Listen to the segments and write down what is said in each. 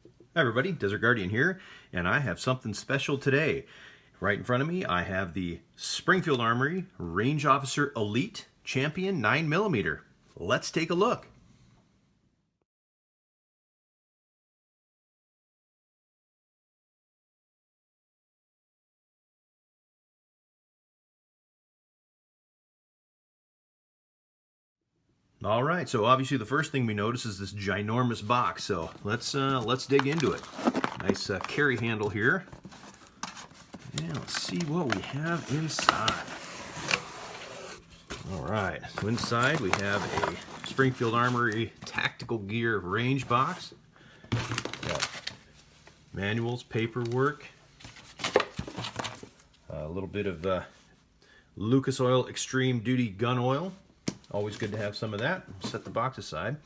Hi everybody, Desert Guardian here, and I have something special today. Right in front of me, I have the Springfield Armory Range Officer Elite Champion 9mm. Let's take a look. All right, so obviously the first thing we notice is this ginormous box. So let's dig into it. Nice carry handle here. And let's see what we have inside. All right, so inside we have a Springfield Armory Tactical Gear Range box. Got manuals, paperwork, a little bit of Lucas Oil Extreme Duty Gun Oil. Always good to have some of that. Set the box aside.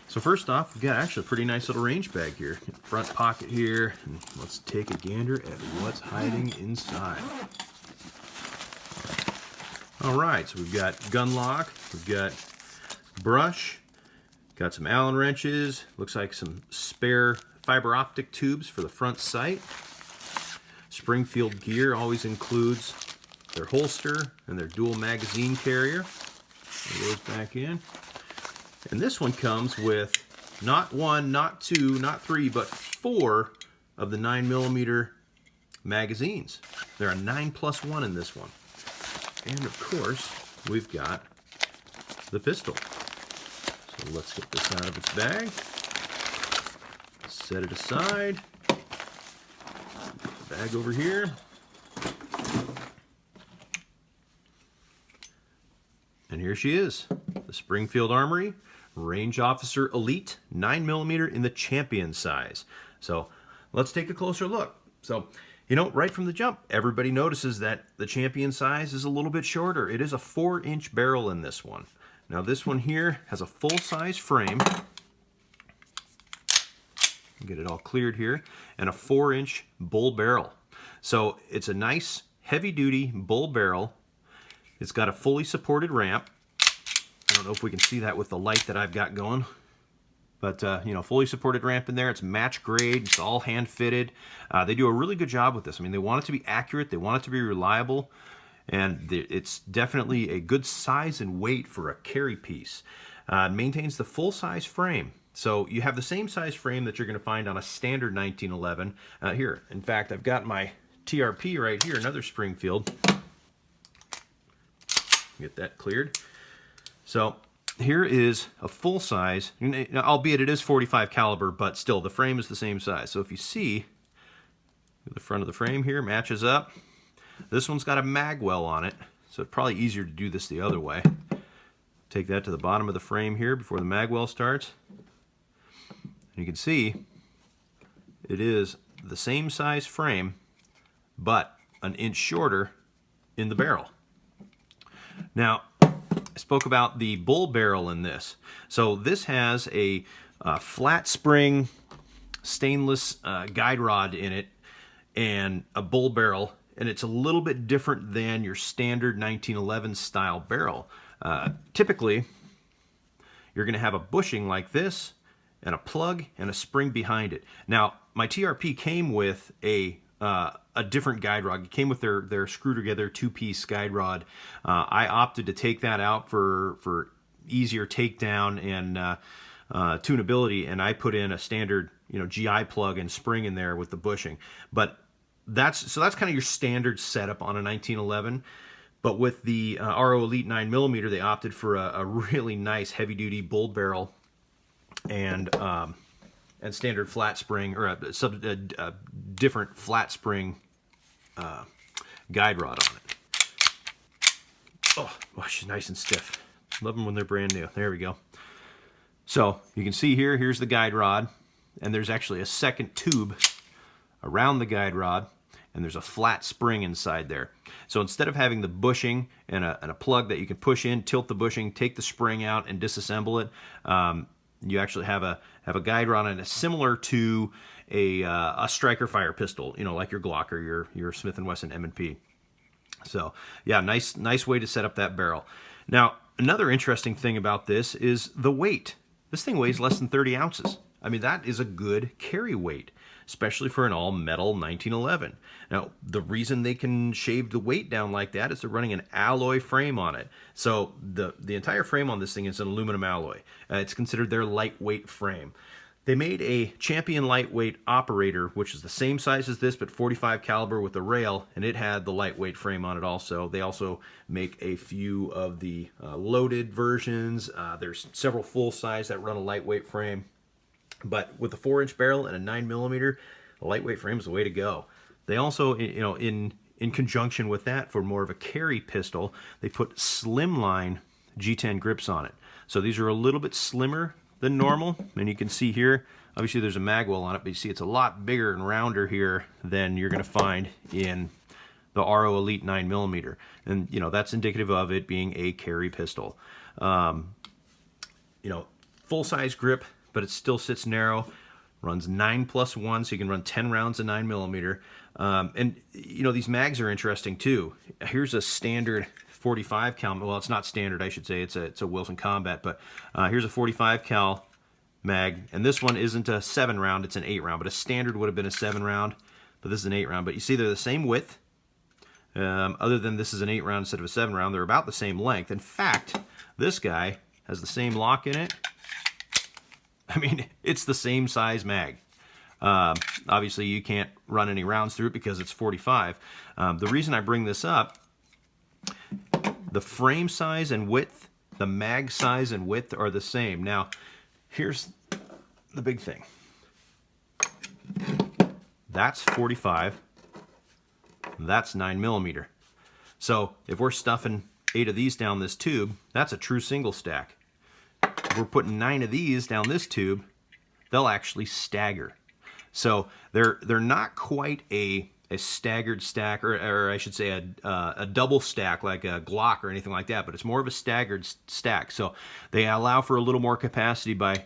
So first off, we've got actually a pretty nice little range bag here. Front pocket here. And let's take a gander at what's hiding inside. All right, so we've got gun lock, we've got brush, got some Allen wrenches, looks like some spare fiber optic tubes for the front sight. Springfield gear always includes their holster and their dual magazine carrier. It goes back in. And this one comes with not one, not two, not three, but 4 of the 9mm magazines. There are 9+1 in this one. And of course, we've got the pistol. So let's get this out of its bag. Set it aside. Put the bag over here. And here she is, the Springfield Armory Range Officer Elite 9mm in the champion size. So let's take a closer look. So, you know, right from the jump, everybody notices that the champion size is a little bit shorter. It is a 4-inch barrel in this one. Now this one here has a full-size frame. Get it all cleared here. And a 4-inch bull barrel. So it's a nice heavy-duty bull barrel. It's got a fully supported ramp. I don't know if we can see that with the light that I've got going. But, you know, fully supported ramp in there. It's match grade. It's all hand fitted. They do a really good job with this. I mean, they want it to be accurate. They want it to be reliable. And it's definitely a good size and weight for a carry piece. Maintains the full-size frame. So you have the same size frame that you're going to find on a standard 1911. Here, in fact, I've got my TRP right here, another Springfield. Get that cleared. So here is a full size, albeit it is 45 caliber, but still the frame is the same size. So if you see, the front of the frame here matches up. This one's got a mag well on it, so it's probably easier to do this the other way. Take that to the bottom of the frame here before the mag well starts. And you can see it is the same size frame, but an inch shorter in the barrel. Now, I spoke about the bull barrel in this. So this has a flat spring stainless guide rod in it and a bull barrel, and it's a little bit different than your standard 1911 style barrel. Typically, you're going to have a bushing like this and a plug and a spring behind it. Now, my TRP came with a different guide rod. It came with their screw together 2-piece guide rod. I opted to take that out for easier takedown and tunability, and I put in a standard, you know, GI plug and spring in there with the bushing. But that's kind of your standard setup on a 1911. But with the RO Elite 9mm, they opted for a really nice heavy-duty bull barrel and standard flat spring, or a different flat spring guide rod on it. Oh, she's nice and stiff. Love them when they're brand new. There we go. So you can see here, here's the guide rod, and there's actually a second tube around the guide rod, and there's a flat spring inside there. So instead of having the bushing and a plug that you can push in, tilt the bushing, take the spring out, and disassemble it, you actually have a guide rod, and it's similar to a striker fire pistol, you know, like your Glock or your Smith & Wesson M&P. So yeah, nice way to set up that barrel. Now, another interesting thing about this is the weight. This thing weighs less than 30 ounces. I mean, that is a good carry weight, especially for an all-metal 1911. Now, the reason they can shave the weight down like that is they're running an alloy frame on it. So the entire frame on this thing is an aluminum alloy. It's considered their lightweight frame. They made a Champion lightweight operator, which is the same size as this, but 45 caliber with the rail, and it had the lightweight frame on it also. They also make a few of the loaded versions. There's several full size that run a lightweight frame. But with a 4-inch barrel and a 9mm, a lightweight frame is the way to go. They also, in conjunction with that, for more of a carry pistol, they put slimline G10 grips on it. So these are a little bit slimmer than normal, and you can see here, obviously there's a mag well on it, but you see it's a lot bigger and rounder here than you're going to find in the RO Elite 9mm, and that's indicative of it being a carry pistol. Full size grip, but it still sits narrow. Runs 9+1, so you can run 10 rounds of 9mm. And these mags are interesting too. Here's a standard 45 cal. Well, it's not standard, I should say. It's a Wilson Combat, but here's a 45 cal mag, and this one isn't a 7-round, it's an 8-round. But a standard would have been a 7-round, but this is an 8-round. But you see they're the same width. Other than this is an 8-round instead of a 7-round, they're about the same length. In fact, this guy has the same lock in it. I mean, it's the same size mag. Obviously, you can't run any rounds through it because it's 45. The reason I bring this up, the frame size and width, the mag size and width are the same. Now, here's the big thing. That's 45. That's 9mm. So if we're stuffing 8 of these down this tube, that's a true single stack. If we're putting 9 of these down this tube, they'll actually stagger. So they're not quite a staggered stack, or I should say a double stack like a Glock or anything like that, but it's more of a staggered stack. So they allow for a little more capacity by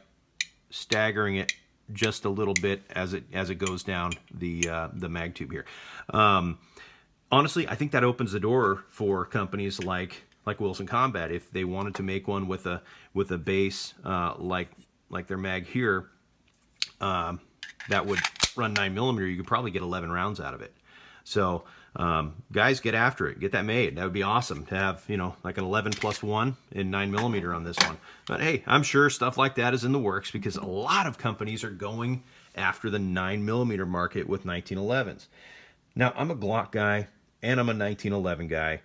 staggering it just a little bit as it goes down the mag tube here. Honestly, I think that opens the door for companies like Wilson Combat. If they wanted to make one with a base like their mag here, that would run 9mm, you could probably get 11 rounds out of it. So guys, get after it, get that made. That would be awesome to have, like an 11+1 in 9mm on this one. But hey, I'm sure stuff like that is in the works because a lot of companies are going after the 9mm market with 1911s. Now, I'm a Glock guy and I'm a 1911 guy,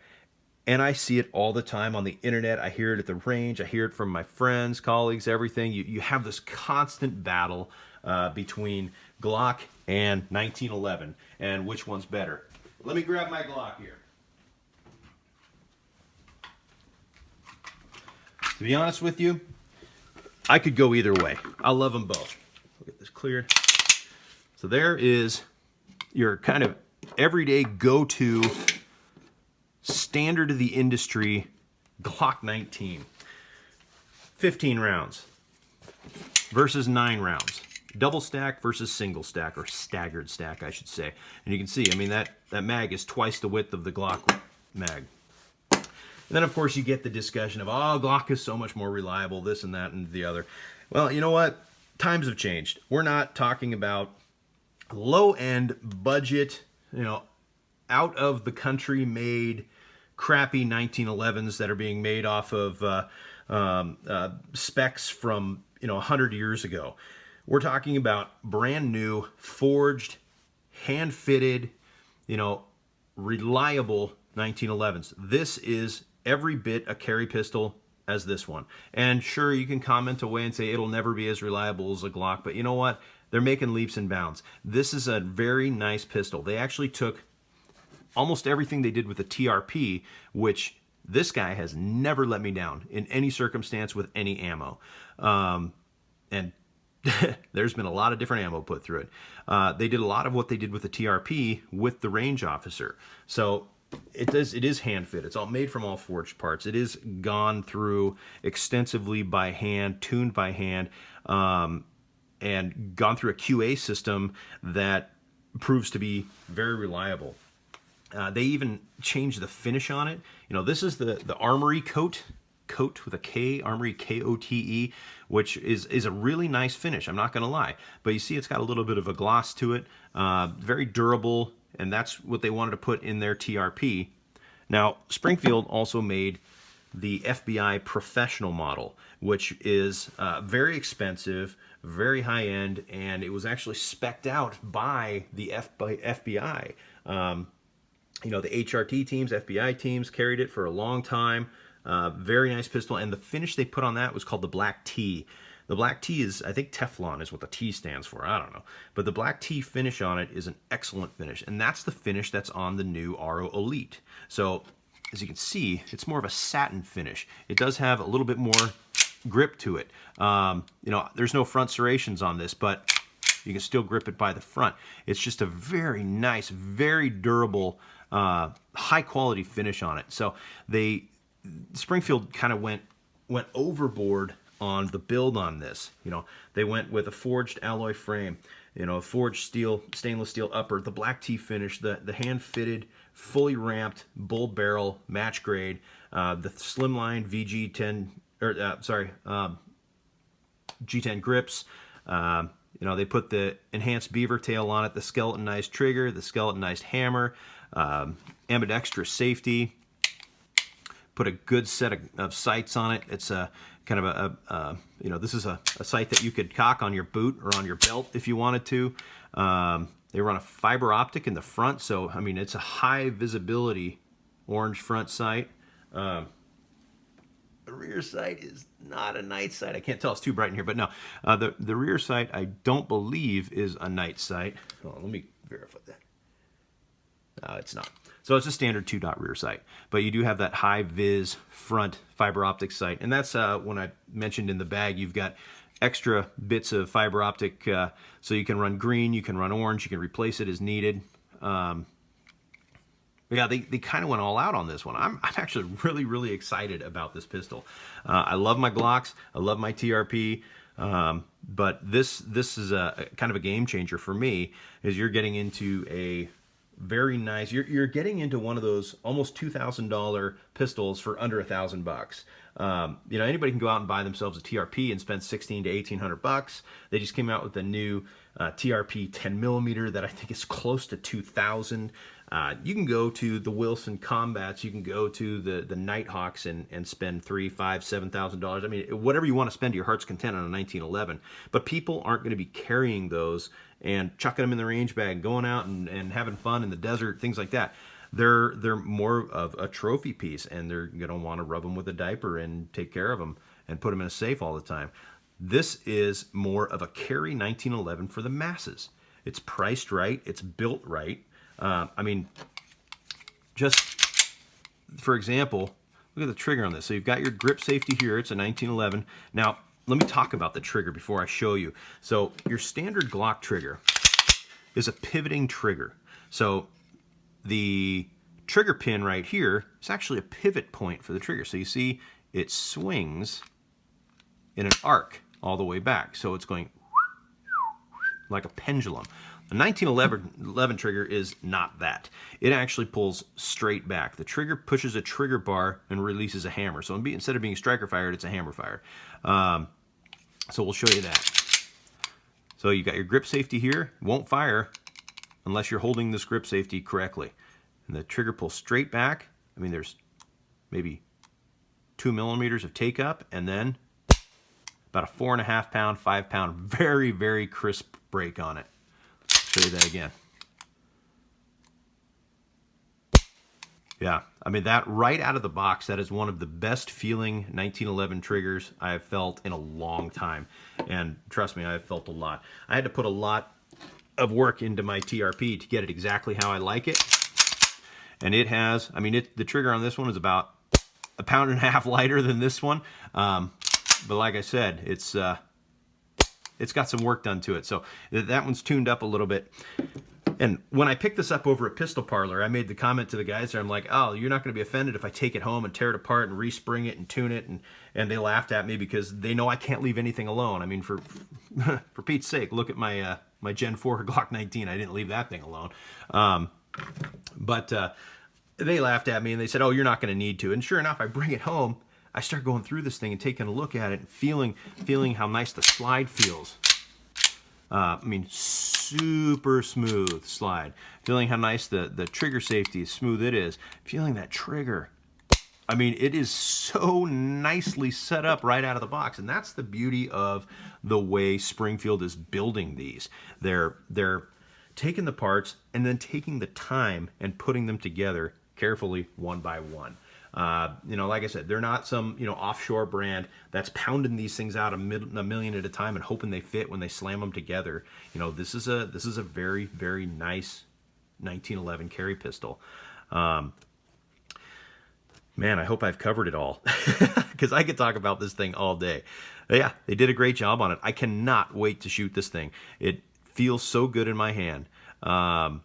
and I see it all the time on the internet. I hear it at the range. I hear it from my friends, colleagues, everything. You have this constant battle between Glock and 1911 and which one's better. Let me grab my Glock here. To be honest with you, I could go either way. I love them both. We'll get this cleared. So there is your kind of everyday go-to standard of the industry Glock 19. 15 rounds versus 9 rounds. Double stack versus single stack, or staggered stack, I should say. And you can see, I mean, that mag is twice the width of the Glock mag. And then, of course, you get the discussion of, oh, Glock is so much more reliable, this and that and the other. Well, you know what? Times have changed. We're not talking about low-end budget, out of the country made crappy 1911s that are being made off of specs from 100 years ago. We're talking about brand new, forged, hand-fitted, reliable 1911s. This is every bit a carry pistol as this one. And sure, you can comment away and say it'll never be as reliable as a Glock, but you know what? They're making leaps and bounds. This is a very nice pistol. They actually took almost everything they did with the TRP, which this guy has never let me down in any circumstance with any ammo. And there's been a lot of different ammo put through it. They did a lot of what they did with the TRP with the range officer. So it is hand fit. It's all made from all forged parts. It is gone through extensively by hand, tuned by hand, and gone through a QA system that proves to be very reliable. They even changed the finish on it. This is the Armory coat Coat with a K, Armory Kote, which is a really nice finish. I'm not going to lie. But you see it's got a little bit of a gloss to it. Very durable, and that's what they wanted to put in their TRP. Now, Springfield also made the FBI Professional model, which is very expensive, very high-end, and it was actually spec'd out by the FBI. You know, the HRT teams, FBI teams carried it for a long time. Very nice pistol, and the finish they put on that was called the Black T. The Black T is, I think Teflon is what the T stands for, I don't know. But the Black T finish on it is an excellent finish, and that's the finish that's on the new RO Elite. So, as you can see, it's more of a satin finish. It does have a little bit more grip to it. You know, there's no front serrations on this, but you can still grip it by the front. It's just a very nice, very durable, high quality finish on it. So Springfield kind of went overboard on the build on this. You know, they went with a forged alloy frame, you know, a forged steel, stainless steel upper, the Black T finish, the hand fitted, fully ramped bull barrel match grade, the slimline VG10 G10 grips. You know, they put the enhanced beaver tail on it, the skeletonized trigger, the skeletonized hammer, ambidextrous safety. Put a good set of sights on it. It's a kind of you know, this is a sight that you could cock on your boot or on your belt if you wanted to. They run a fiber optic in the front, so I mean, it's a high visibility orange front sight. The rear sight is not a night sight. I can't tell, it's too bright in here, but no. The rear sight, I don't believe, is a night sight. Hold on, let me verify that. No, it's not. So it's a standard 2-dot rear sight, but you do have that high vis front fiber optic sight, and that's when I mentioned in the bag you've got extra bits of fiber optic, so you can run green, you can run orange, you can replace it as needed. But yeah, they kind of went all out on this one. I'm actually really excited about this pistol. I love my Glocks, I love my TRP, but this is a kind of a game changer for me, is you're getting into a very nice, you're getting into one of those almost $2,000 pistols for under $1,000. You know, anybody can go out and buy themselves a TRP and spend $1,600 to $1,800. They just came out with a new TRP 10mm that I think is close to $2,000. You can go to the Wilson Combats, you can go to the Nighthawks and spend $3,000, $5,000, $7,000. I mean, whatever you want to spend to your heart's content on a 1911. But people aren't going to be carrying those and chucking them in the range bag, going out and having fun in the desert, things like that. They're more of a trophy piece, and they're going to want to rub them with a diaper and take care of them and put them in a safe all the time. This is more of a carry 1911 for the masses. It's priced right. It's built right. I mean, just for example, look at the trigger on this. So you've got your grip safety here. It's a 1911. Now, let me talk about the trigger before I show you. So your standard Glock trigger is a pivoting trigger. So the trigger pin right here is actually a pivot point for the trigger. So you see it swings in an arc all the way back. So it's going like a pendulum. The 1911 trigger is not that. It actually pulls straight back. The trigger pushes a trigger bar and releases a hammer. So instead of being striker fired, it's a hammer fired. So we'll show you that. So you've got your grip safety here. It won't fire unless you're holding this grip safety correctly. And the trigger pulls straight back. I mean, there's maybe 2 millimeters of take up, and then about a 4.5 pound, 5 pound, very crisp break on it. Show you that again. Yeah, I mean, that right out of the box, that is one of the best feeling 1911 triggers I have felt in a long time. And trust me, I have felt a lot. I had to put a lot of work into my TRP to get it exactly how I like it. And it has, I mean, the trigger on this one is about 1.5 pounds lighter than this one. But like I said, it's got some work done to it. So that one's tuned up a little bit. And when I picked this up over at Pistol Parlor, I made the comment to the guys there, I'm like, oh, you're not going to be offended if I take it home and tear it apart and respring it and tune it. And they laughed at me because they know I can't leave anything alone. I mean, for Pete's sake, look at my my Gen 4 Glock 19. I didn't leave that thing alone. But they laughed at me and they said, oh, you're not going to need to. And sure enough, I bring it home. I start going through this thing and taking a look at it and feeling how nice the slide feels. I mean, super smooth slide. Feeling how nice the trigger safety, smooth it is. Feeling that trigger. I mean, it is so nicely set up right out of the box, and that's the beauty of the way Springfield is building these. They're taking the parts and then taking the time and putting them together carefully one by one. You know, like I said, they're not some, you know, offshore brand that's pounding these things out a million at a time and hoping they fit when they slam them together. You know, this is a very, very nice 1911 carry pistol. Man, I hope I've covered it all, because I could talk about this thing all day. But yeah, they did a great job on it. I cannot wait to shoot this thing. It feels so good in my hand. You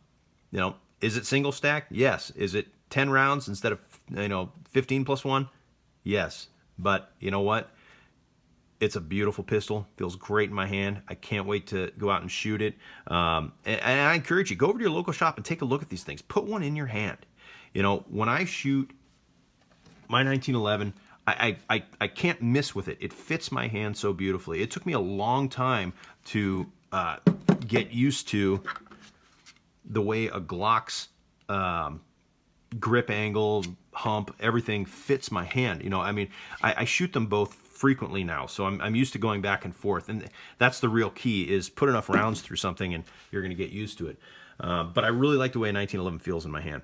know, is it single stack? Yes. Is it 10 rounds instead of, you know, 15 plus 1? Yes. But you know what? It's a beautiful pistol. Feels great in my hand. I can't wait to go out and shoot it. And I encourage you, go over to your local shop and take a look at these things. Put one in your hand. You know, when I shoot my 1911, I can't miss with it. It fits my hand so beautifully. It took me a long time to get used to the way a Glock's grip angle, hump, everything fits my hand. You know, I mean, I shoot them both frequently now, so I'm used to going back and forth, and that's the real key, is put enough rounds through something and you're going to get used to it. But I really like the way 1911 feels in my hand.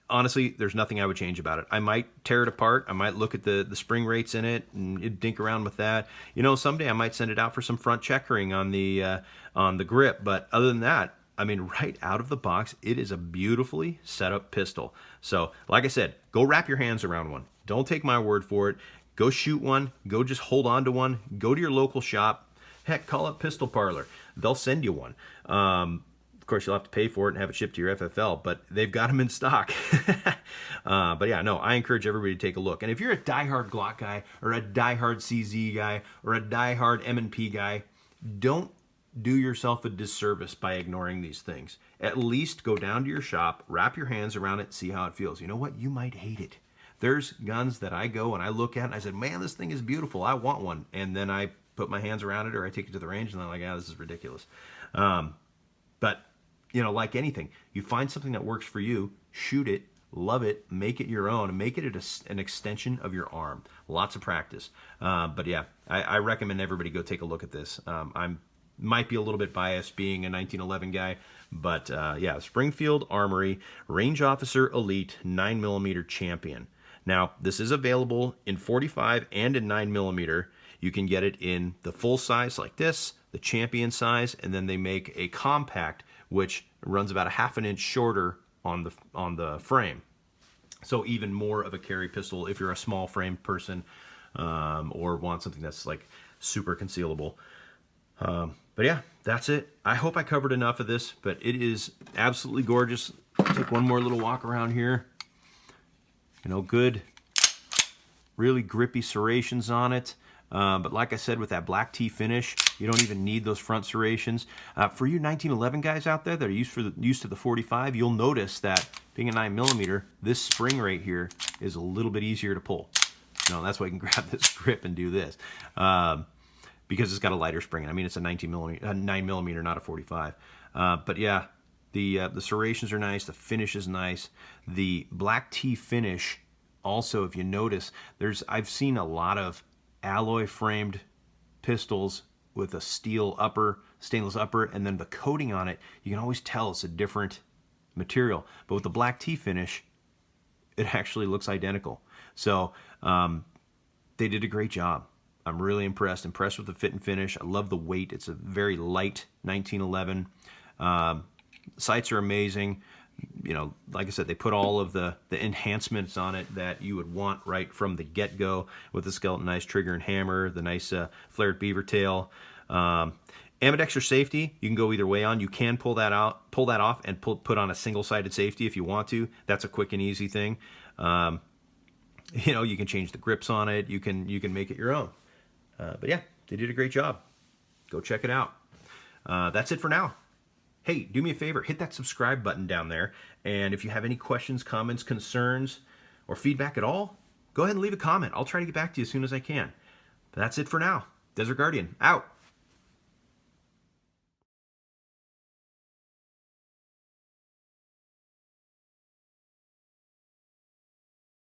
Honestly, there's nothing I would change about it. I might tear it apart. I might look at the spring rates in it and dink around with that. You know, someday I might send it out for some front checkering on the grip. But other than that, I mean, right out of the box, it is a beautifully set up pistol. So, like I said, go wrap your hands around one. Don't take my word for it. Go shoot one. Go just hold on to one. Go to your local shop. Heck, call up Pistol Parlor. They'll send you one. Of course, you'll have to pay for it and have it shipped to your FFL, but they've got them in stock. But yeah, no, I encourage everybody to take a look. And if you're a diehard Glock guy or a diehard CZ guy or a diehard M&P guy, don't do yourself a disservice by ignoring these things. At least go down to your shop, wrap your hands around it, see how it feels. You know what? You might hate it. There's guns that I go and I look at and I said, man, this thing is beautiful. I want one. And then I put my hands around it or I take it to the range and I'm like, ah, this is ridiculous. But you know, like anything, you find something that works for you, shoot it, love it, make it your own, and make it an extension of your arm. Lots of practice. But yeah, I recommend everybody go take a look at this. I might be a little bit biased being a 1911 guy, but yeah, Springfield Armory Range Officer Elite 9mm Champion. Now, this is available in 45 and in 9mm. You can get it in the full size like this, the Champion size, and then they make a compact which runs about a ½ inch shorter on the frame. So even more of a carry pistol if you're a small frame person or want something that's like super concealable. But yeah, that's it. I hope I covered enough of this, but it is absolutely gorgeous. Take one more little walk around here. You know, good, really grippy serrations on it. But like I said, with that black tea finish, you don't even need those front serrations. For you 1911 guys out there that are used to the 45, you'll notice that being a 9mm, this spring right here is a little bit easier to pull. You know, that's why you can grab this grip and do this. Because it's got a lighter spring. I mean, it's a 9mm, not a 45. But yeah, the serrations are nice. The finish is nice. The black tea finish, also, if you notice, I've seen a lot of alloy framed pistols with a stainless upper, and then the coating on it, you can always tell it's a different material. But with the black tea finish, it actually looks identical. So they did a great job. I'm really impressed with the fit and finish. I love the weight. It's a very light 1911. Sights are amazing. You know, like I said, they put all of the enhancements on it that you would want right from the get-go, with the skeleton nice trigger and hammer, the nice flared beaver tail. Ambidextrous safety, you can go either way on. You can pull that off and put on a single-sided safety if you want to. That's a quick and easy thing. You know, you can change the grips on it. You can make it your own. But yeah, they did a great job. Go check it out. That's it for now. Hey, do me a favor, hit that subscribe button down there. And if you have any questions, comments, concerns, or feedback at all, go ahead and leave a comment. I'll try to get back to you as soon as I can. But that's it for now. Desert Guardian, out.